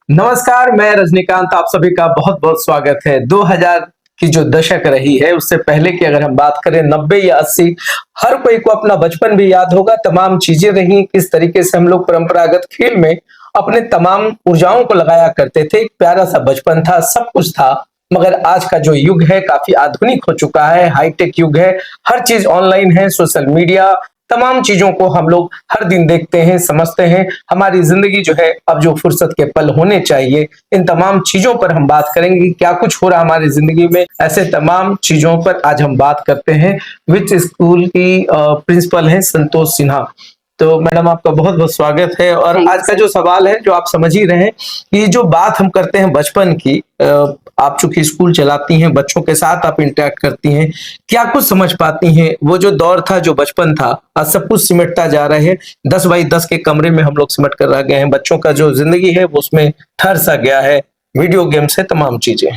नमस्कार, मैं रजनीकांत, आप सभी का बहुत बहुत स्वागत है। 2000 की जो दशक रही है उससे पहले की अगर हम बात करें 90 या 80, हर कोई को अपना बचपन भी याद होगा। तमाम चीजें रही, किस तरीके से हम लोग परंपरागत खेल में अपने तमाम ऊर्जाओं को लगाया करते थे। एक प्यारा सा बचपन था, सब कुछ था। मगर आज का जो युग है काफी आधुनिक हो चुका है, हाईटेक युग है, हर चीज ऑनलाइन है, सोशल मीडिया, तमाम चीजों को हम लोग हर दिन देखते हैं, समझते हैं। हमारी जिंदगी जो है, अब जो फुर्सत के पल होने चाहिए, इन तमाम चीजों पर हम बात करेंगे कि क्या कुछ हो रहा है हमारी जिंदगी में। ऐसे तमाम चीजों पर आज हम बात करते हैं। विच स्कूल की प्रिंसिपल हैं संतोष सिन्हा। तो मैडम, आपका बहुत बहुत स्वागत है। और आज का जो सवाल है, जो आप समझ ही रहे हैं कि जो बात हम करते हैं बचपन की, आप चूंकि स्कूल चलाती हैं, बच्चों के साथ आप इंटरेक्ट करती हैं, क्या कुछ समझ पाती हैं? वो जो दौर था, जो बचपन था, आज सब कुछ सिमटता जा रहा है। 10 बाई 10 के कमरे में हम लोग सिमट कर रह गए हैं। बच्चों का जो जिंदगी है वो उसमें ठहर सा गया है, वीडियो गेम से तमाम चीजें।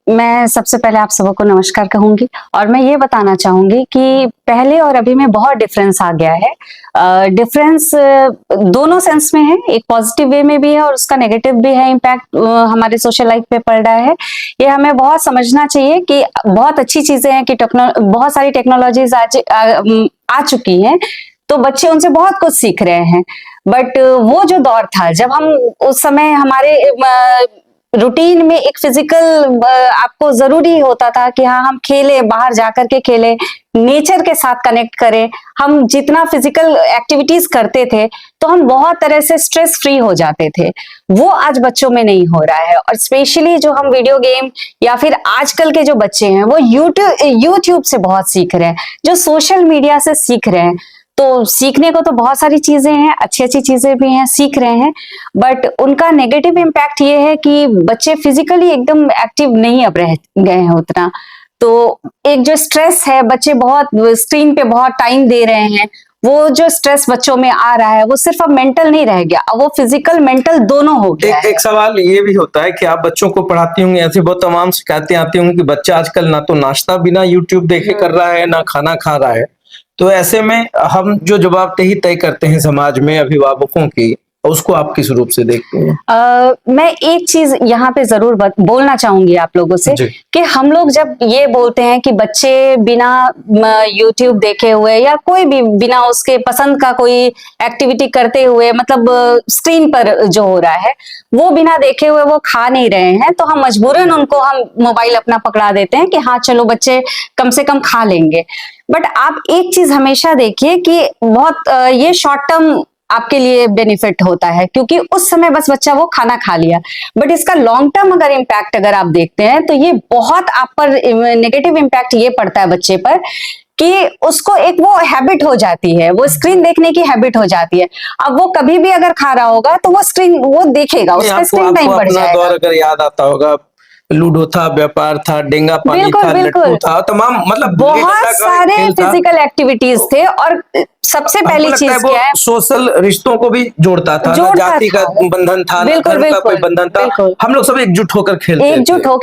मैं सबसे पहले आप सबको नमस्कार कहूंगी और मैं ये बताना चाहूंगी कि पहले और अभी में बहुत डिफरेंस आ गया है। डिफरेंस दोनों सेंस में है, एक पॉजिटिव वे में भी है और उसका नेगेटिव भी है। इम्पैक्ट हमारे सोशल लाइफ पे पड़ रहा है। ये हमें बहुत समझना चाहिए कि बहुत अच्छी चीजें हैं कि बहुत सारी टेक्नोलॉजीज आ चुकी हैं, तो बच्चे उनसे बहुत कुछ सीख रहे हैं। बट वो जो दौर था, जब हम उस समय हमारे रूटीन में एक फिजिकल आपको जरूरी होता था कि हाँ हम खेले, बाहर जाकर के खेले, नेचर के साथ कनेक्ट करें। हम जितना फिजिकल एक्टिविटीज करते थे तो हम बहुत तरह से स्ट्रेस फ्री हो जाते थे। वो आज बच्चों में नहीं हो रहा है। और स्पेशली जो हम वीडियो गेम या फिर आजकल के जो बच्चे हैं वो यूट्यूब से बहुत सीख रहे हैं, जो सोशल मीडिया से सीख रहे हैं। तो सीखने को तो बहुत सारी चीजें हैं, अच्छी अच्छी चीजें भी हैं, सीख रहे हैं। बट उनका नेगेटिव इम्पैक्ट ये है कि बच्चे फिजिकली एकदम एक्टिव नहीं अब रह गए हैं उतना। तो एक जो स्ट्रेस है, बच्चे बहुत स्क्रीन पे बहुत टाइम दे रहे हैं, वो जो स्ट्रेस बच्चों में आ रहा है वो सिर्फ अब मेंटल नहीं रह गया, अब वो फिजिकल मेंटल दोनों हो गया है। एक सवाल ये भी होता है कि आप बच्चों को पढ़ाती होंगी, ऐसी बहुत तमाम शिकायतें आती होंगी कि बच्चा आजकल ना तो नाश्ता बिना यूट्यूब देखे कर रहा है, ना खाना खा रहा है। तो ऐसे में हम जो जवाबदेही तय करते हैं समाज में अभिभावकों की, उसको आप किस रूप से देखते हैं? मैं एक चीज यहाँ पे जरूर बोलना चाहूंगी आप लोगों से कि हम लोग जब ये बोलते हैं कि बच्चे बिना यूट्यूब देखे हुए या कोई भी बिना उसके पसंद का कोई एक्टिविटी करते हुए, मतलब स्क्रीन पर जो हो रहा है वो बिना देखे हुए वो खा नहीं रहे हैं, तो हम मजबूरन उनको हम मोबाइल अपना पकड़ा देते हैं कि हाँ चलो बच्चे कम से कम खा लेंगे। बट आप एक चीज हमेशा देखिए कि बहुत ये शॉर्ट टर्म आपके लिए बेनिफिट होता है, क्योंकि उस समय बस बच्चा वो खाना खा लिया। बट इसका लॉन्ग टर्म अगर इम्पैक्ट अगर आप देखते हैं तो ये बहुत आप पर नेगेटिव इम्पैक्ट ये पड़ता है बच्चे पर कि उसको एक वो हैबिट हो जाती है, वो स्क्रीन देखने की हैबिट हो जाती है। अब वो कभी भी अगर खा रहा होगा तो वो स्क्रीन वो देखेगा, उसका स्क्रीन टाइम बढ़ जाएगा। दौर अगर याद आता होगा, लूडो था, व्यापार था, डेंगा पानी था, लट्टू था, तमाम मतलब बहुत सारे फिजिकल एक्टिविटीज थे। और सबसे पहली चीज क्या है, सोशल रिश्तों को भी जोड़ता था, जाति का बंधन था, धर्म का कोई बंधन था। हम लोग सब एकजुट होकर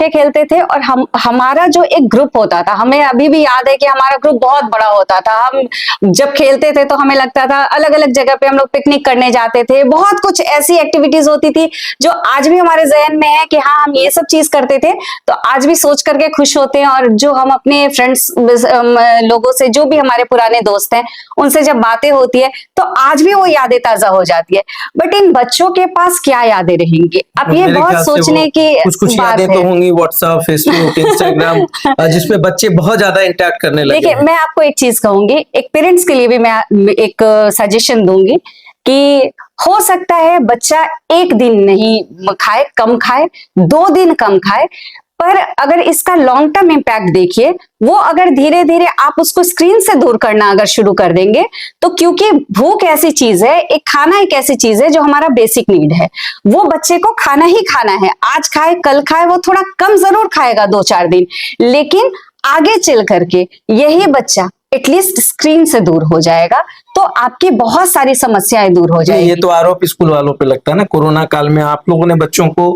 खेलते थे। और हमारा जो एक ग्रुप होता था, हमें अभी भी याद है कि हमारा ग्रुप बहुत बड़ा होता था। हम जब खेलते थे तो हमें लगता था अलग अलग जगह पे हम लोग पिकनिक करने जाते थे। बहुत कुछ ऐसी एक्टिविटीज होती थी जो आज भी हमारे जहन में है कि हाँ हम ये सब चीज करते थे, तो आज भी सोच करके खुश होते हैं। और जो हम अपने फ्रेंड्स लोगों से, जो भी हमारे पुराने दोस्त हैं, उनसे जब बातें होती है तो आज भी वो यादें ताजा हो जाती है। बट इन बच्चों के पास क्या यादें रहेंगी? अब ये बहुत सोचने की कुछ यादें तो होंगी, व्हाट्सएप, फेसबुक, इंस्टाग्राम, जिसपे बच्चे बहुत ज्यादा इंटरेक्ट करने लगे। देखिए, मैं आपको एक चीज कहूंगी, एक पेरेंट्स के लिए भी मैं एक सजेशन दूंगी कि हो सकता है बच्चा एक दिन नहीं खाए, कम खाए, 2 दिन कम खाए, पर अगर इसका लॉन्ग टर्म इम्पैक्ट देखिए, वो अगर धीरे धीरे आप उसको स्क्रीन से दूर करना अगर शुरू कर देंगे, तो क्योंकि भूख ऐसी चीज है, एक खाना एक ऐसी चीज है जो हमारा बेसिक नीड है, वो बच्चे को खाना ही खाना है। आज खाए कल खाए, वो थोड़ा कम जरूर खाएगा 2-4 दिन, लेकिन आगे चल करके यही बच्चा एटलीस्ट स्क्रीन से दूर हो जाएगा तो आपकी बहुत सारी समस्याएं दूर हो जाएगी। ये तो आरोप स्कूल वालों पे लगता है ना। कोरोना काल में आप लोगों ने बच्चों को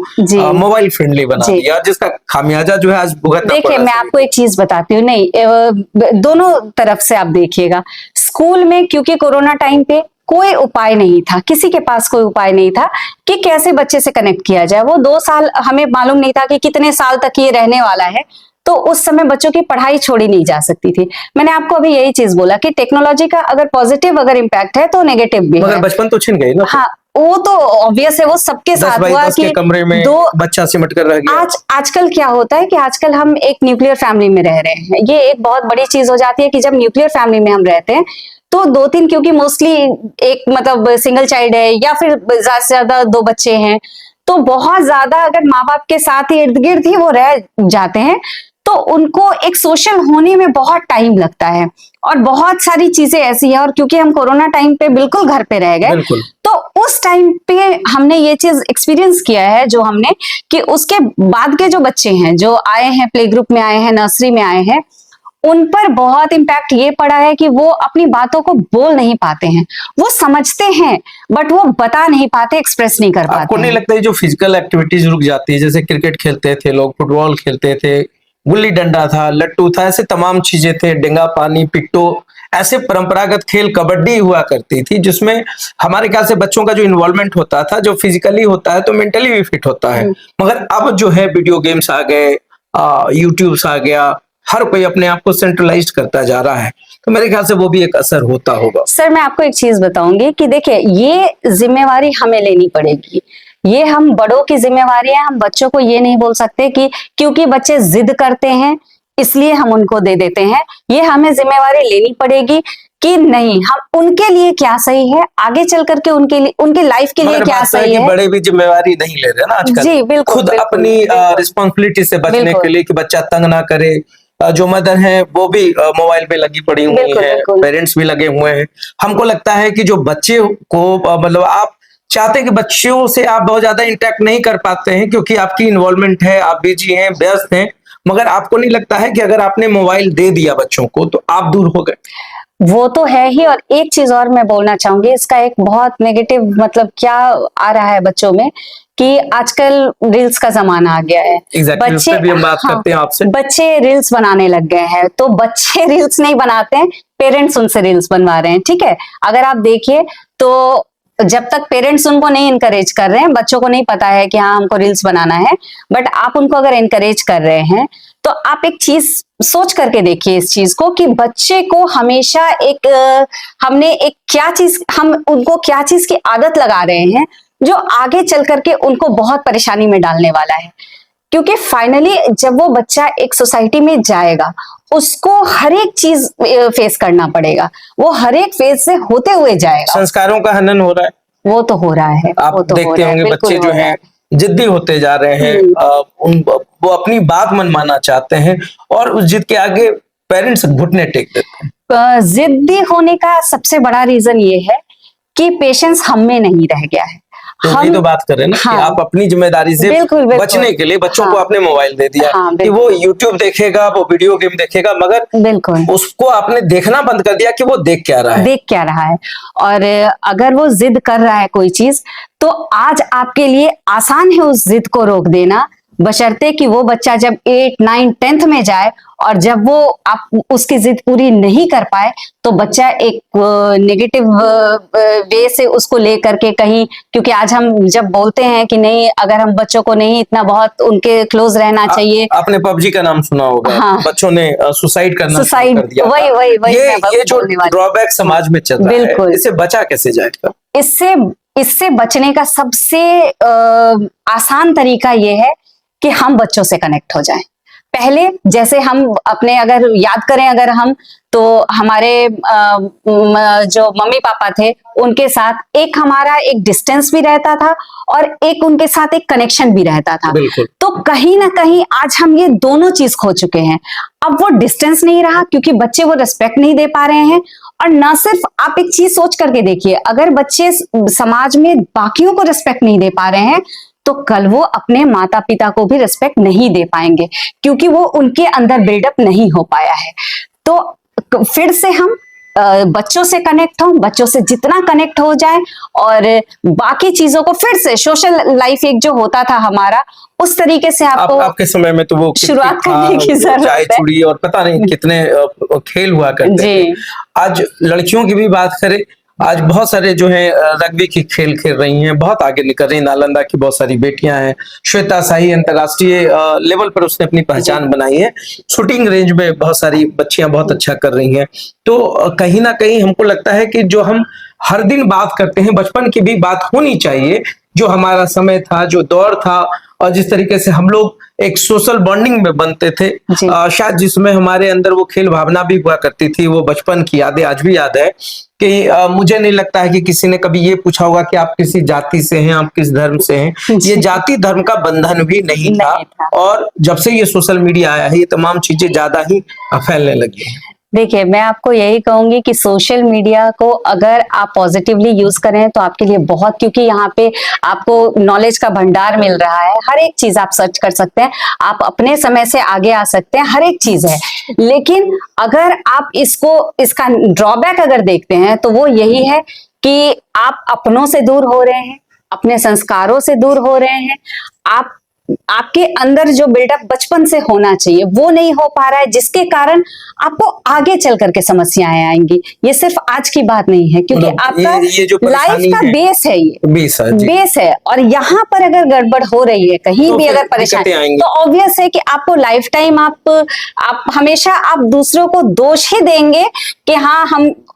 मोबाइल फ्रेंडली बना दिया, जिसका खामियाजा जो है आज भुगतना। देखिए, मैं आपको एक चीज बताती हूँ, नहीं दोनों तरफ से आप देखिएगा। स्कूल में क्योंकि कोरोना टाइम पे कोई उपाय नहीं था, किसी के पास कोई उपाय नहीं था कि कैसे बच्चे से कनेक्ट किया जाए। वो 2 साल हमें मालूम नहीं था कि कितने साल तक ये रहने वाला है, तो उस समय बच्चों की पढ़ाई छोड़ी नहीं जा सकती थी। मैंने आपको अभी यही चीज बोला कि टेक्नोलॉजी का अगर पॉजिटिव अगर इम्पैक्ट है तो नेगेटिव भी मगर है। बचपन तो छिन गई ना। हाँ, वो तो ऑब्वियस है, वो सबके 10 साथ बाई हुआ 10 कि के कमरे में दो बच्चा सिमट कर रह गया। आजकल क्या होता है कि आजकल हम एक न्यूक्लियर फैमिली में रह रहे हैं। ये एक बहुत बड़ी चीज हो जाती है कि जब न्यूक्लियर फैमिली में हम रहते हैं तो 2-3, क्योंकि मोस्टली एक मतलब सिंगल चाइल्ड है या फिर ज्यादा से ज्यादा 2 बच्चे हैं, तो बहुत ज्यादा अगर माँ बाप के साथ ही इर्द गिर्द ही वो रह जाते हैं तो उनको एक सोशल होने में बहुत टाइम लगता है। और बहुत सारी चीजें ऐसी है, और क्योंकि हम कोरोना टाइम पे बिल्कुल घर पे रह गए, बिल्कुल। तो उस टाइम पे हमने ये चीज एक्सपीरियंस किया है जो हमने, कि उसके बाद के जो बच्चे हैं जो आए हैं, प्ले ग्रुप में आए हैं, नर्सरी में आए हैं, उन पर बहुत इम्पैक्ट ये पड़ा है कि वो अपनी बातों को बोल नहीं पाते हैं। वो समझते हैं बट वो बता नहीं पाते, एक्सप्रेस नहीं कर पाते। आपको नहीं लगता है जो फिजिकल एक्टिविटीज रुक जाती है, जैसे क्रिकेट खेलते थे लोग, फुटबॉल खेलते थे, गुल्ली डंडा था, लट्टू था, ऐसे तमाम चीजें थे, डेंगा पानी, पिट्टो, ऐसे परंपरागत खेल, कबड्डी हुआ करती थी, जिसमें हमारे ख्याल से बच्चों का जो इन्वॉल्वमेंट होता था, जो फिजिकली होता है तो मेंटली भी फिट होता है। मगर अब जो है वीडियो गेम्स आ गए, यूट्यूब्स आ गया, हर कोई अपने आप को सेंट्रलाइज करता जा रहा है, तो मेरे ख्याल से वो भी एक असर होता होगा। सर मैं आपको एक चीज बताऊंगी कि देखिए, ये जिम्मेवारी हमें लेनी पड़ेगी। ये हम बड़ों की जिम्मेवारी है। हम बच्चों को ये नहीं बोल सकते कि क्योंकि बच्चे जिद करते हैं इसलिए हम उनको दे देते हैं। ये हमें जिम्मेवारी लेनी पड़ेगी कि नहीं, हम उनके लिए क्या सही है, आगे चल करके उनके लिए, उनके लाइफ के लिए मगर क्या बात तो है सही कि है। बड़े भी जिम्मेवारी नहीं ले रहे ना आजकल। जी बिल्कुल, खुद बिल्कुल, अपनी बिल्कुल, रिस्पॉन्सिबिलिटी से बचने बिल्कुल। के लिए कि बच्चा तंग ना करे, जो मदर है वो भी मोबाइल पे लगी पड़ी हुई बिल्कुल, है, बिल्कुल। पेरेंट्स भी लगे हुए हैं। हमको लगता है कि जो बच्चे को मतलब आप चाहते हैं कि बच्चों से आप बहुत ज्यादा इंटरेक्ट नहीं कर पाते हैं क्योंकि आपकी इन्वॉल्वमेंट है, आप बिजी हैं, व्यस्त हैं, मगर आपको नहीं लगता है कि अगर आपने मोबाइल दे दिया बच्चों को तो आप दूर हो गए? वो तो है ही। और एक चीज और मैं बोलना चाहूंगी, इसका एक बहुत नेगेटिव मतलब क्या आ रहा है बच्चों में, कि आजकल रील्स का जमाना आ गया है। एग्जैक्टली, उस पे भी हम बात करते हैं आपसे। बच्चे रील्स बनाने लग गए हैं, तो बच्चे रील्स नहीं बनाते हैं, पेरेंट्स उनसे रील्स बनवा रहे हैं। ठीक है, अगर आप देखिए तो जब तक पेरेंट्स उनको नहीं इनकरेज कर रहे हैं, बच्चों को नहीं पता है कि हाँ हमको रील्स बनाना है, बट आप उनको अगर इनकरेज कर रहे हैं तो आप एक चीज सोच करके देखिए इस चीज को, कि बच्चे को हमेशा एक हमने एक क्या चीज, हम उनको क्या चीज की आदत लगा रहे हैं जो आगे चल करके उनको बहुत परेशानी में डालने वाला है। क्योंकि फाइनली जब वो बच्चा एक सोसाइटी में जाएगा, उसको हर एक चीज फेस करना पड़ेगा, वो हर एक फेज से होते हुए जाएगा। संस्कारों का हनन हो रहा है, वो तो हो रहा है, आप वो तो हो देखते रहा है, होंगे बिल्कुल बच्चे जो हो रहा हैं है। जिद्दी होते जा रहे हैं, वो अपनी बात मनवाना चाहते हैं और उस जिद के आगे पेरेंट्स घुटने टेक देते हैं। जिद्दी होने का सबसे बड़ा रीजन ये है कि पेशेंस हम में नहीं रह गया है। तो यही तो बात कर रहे हैं ना, हाँ, कि आप अपनी जिम्मेदारी से बिल्कुल, बिल्कुल, बचने के लिए बच्चों हाँ, को आपने मोबाइल दे दिया, हाँ, कि वो यूट्यूब देखेगा, वो वीडियो गेम देखेगा, मगर बिल्कुल उसको आपने देखना बंद कर दिया कि वो देख क्या रहा है। देख क्या रहा है। और अगर वो जिद कर रहा है कोई चीज, तो आज आपके लिए आसान है उस जिद को रोक देना, बशर्ते कि वो बच्चा जब 8, 9, 10th में जाए, और जब वो आप उसकी जिद पूरी नहीं कर पाए तो बच्चा एक नेगेटिव वे से उसको लेकर के कहीं, क्योंकि आज हम जब बोलते हैं कि नहीं, अगर हम बच्चों को नहीं इतना बहुत उनके क्लोज रहना चाहिए। आपने पबजी का नाम सुना होगा, हाँ। बच्चों ने सुसाइड करना शुरू कर दिया। वही ये जो ड्रॉबैक समाज में चल रहा है, इससे बचा कैसे जाएगा? इससे बचने का सबसे आसान तरीका ये है कि हम बच्चों से कनेक्ट हो जाएं। पहले जैसे हम अपने अगर याद करें, अगर हम तो हमारे जो मम्मी पापा थे उनके साथ एक हमारा एक डिस्टेंस भी रहता था और एक उनके साथ एक कनेक्शन भी रहता था। तो कहीं ना कहीं आज हम ये दोनों चीज खो चुके हैं। अब वो डिस्टेंस नहीं रहा क्योंकि बच्चे वो रिस्पेक्ट नहीं दे पा रहे हैं। और ना सिर्फ, आप एक चीज सोच करके देखिए, अगर बच्चे समाज में बाकियों को रिस्पेक्ट नहीं दे पा रहे हैं तो कल वो अपने माता पिता को भी रिस्पेक्ट नहीं दे पाएंगे, क्योंकि वो उनके अंदर बिल्डअप नहीं हो पाया है। तो फिर से हम बच्चों से कनेक्ट हो, बच्चों से जितना कनेक्ट हो जाए, और बाकी चीजों को फिर से, सोशल लाइफ एक जो होता था हमारा, उस तरीके से आपके समय में तो वो शुरुआत करने की जरूरत है। चाय चूड़ी और पता नहीं कितने खेल हुआ करते थे। आज लड़कियों की भी बात करें, आज बहुत सारे जो है रग्बी की खेल खेल रही हैं, बहुत आगे निकल रही हैं। नालंदा की बहुत सारी बेटियां हैं। श्वेता शाही अंतर्राष्ट्रीय लेवल पर उसने अपनी पहचान बनाई है। शूटिंग रेंज में बहुत सारी बच्चियां बहुत अच्छा कर रही हैं। तो कहीं ना कहीं हमको लगता है कि जो हम हर दिन बात करते हैं, बचपन की भी बात होनी चाहिए। जो हमारा समय था, जो दौर था, और जिस तरीके से हम लोग एक सोशल बॉन्डिंग में बनते थे, शायद जिसमें हमारे अंदर वो खेल भावना भी हुआ करती थी, वो बचपन की यादें आज भी याद है। कि मुझे नहीं लगता है कि किसी ने कभी ये पूछा होगा कि आप किसी जाति से हैं, आप किस धर्म से हैं। ये जाति धर्म का बंधन भी नहीं था। और जब से ये सोशल मीडिया आया है, ये तमाम चीजें ज्यादा ही फैलने लगी हैं। देखिए, मैं आपको यही कहूंगी कि सोशल मीडिया को अगर आप पॉजिटिवली यूज करें तो आपके लिए बहुत, क्योंकि यहाँ पे आपको नॉलेज का भंडार मिल रहा है। हर एक चीज आप सर्च कर सकते हैं, आप अपने समय से आगे आ सकते हैं, हर एक चीज है। लेकिन अगर आप इसका ड्रॉबैक अगर देखते हैं तो वो यही है कि आप अपनों से दूर हो रहे हैं, अपने संस्कारों से दूर हो रहे हैं। आपके अंदर जो बिल्डअप बचपन से होना चाहिए वो नहीं हो पा रहा है, जिसके कारण आपको आगे चल करके समस्याएं आएंगी। ये सिर्फ आज की बात नहीं है, क्योंकि आपका लाइफ का बेस है, ये बेस है। और यहाँ पर अगर गड़बड़ हो रही है, कहीं भी अगर परेशानी, तो ऑब्वियस है कि आपको लाइफ टाइम आप हमेशा आप दूसरों को दोष ही देंगे कि हाँ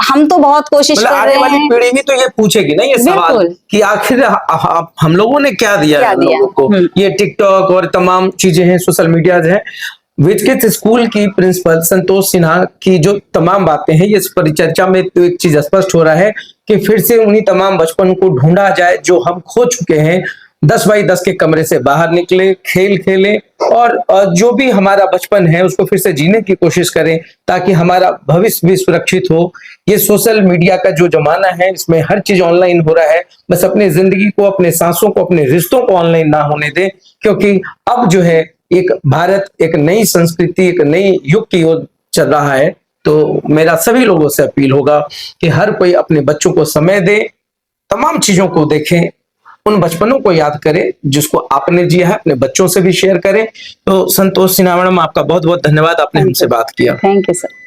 हम तो बहुत कोशिश कर रहे हैं। आने वाली पीढ़ी भी तो ये पूछेगी ना, ये सवाल कि आखिर हम लोगों ने क्या दिया हम लोगों को। ये टिकटॉक और तमाम चीजें हैं, सोशल मीडिया है। विजकित स्कूल की प्रिंसिपल संतोष सिन्हा की जो तमाम बातें हैं, ये इस परिचर्चा में तो एक चीज स्पष्ट हो रहा है कि फिर से उन्हीं तमाम बचपन को ढूंढा जाए जो हम खो चुके हैं। 10 बाई 10 के कमरे से बाहर निकले, खेल खेलें, और जो भी हमारा बचपन है उसको फिर से जीने की कोशिश करें, ताकि हमारा भविष्य भी सुरक्षित हो। ये सोशल मीडिया का जो जमाना है, इसमें हर चीज ऑनलाइन हो रहा है। बस अपनी जिंदगी को, अपने सांसों को, अपने रिश्तों को ऑनलाइन ना होने दें, क्योंकि अब जो है एक भारत एक नई संस्कृति, एक नई युग की ओर चल रहा है। तो मेरा सभी लोगों से अपील होगा कि हर कोई अपने बच्चों को समय दे, तमाम चीजों को देखें, उन बचपनों को याद करें जिसको आपने जिया है, अपने बच्चों से भी शेयर करें। तो संतोष सिन्हा मैडम, आपका बहुत बहुत धन्यवाद, आपने हमसे बात किया। Thank you sir.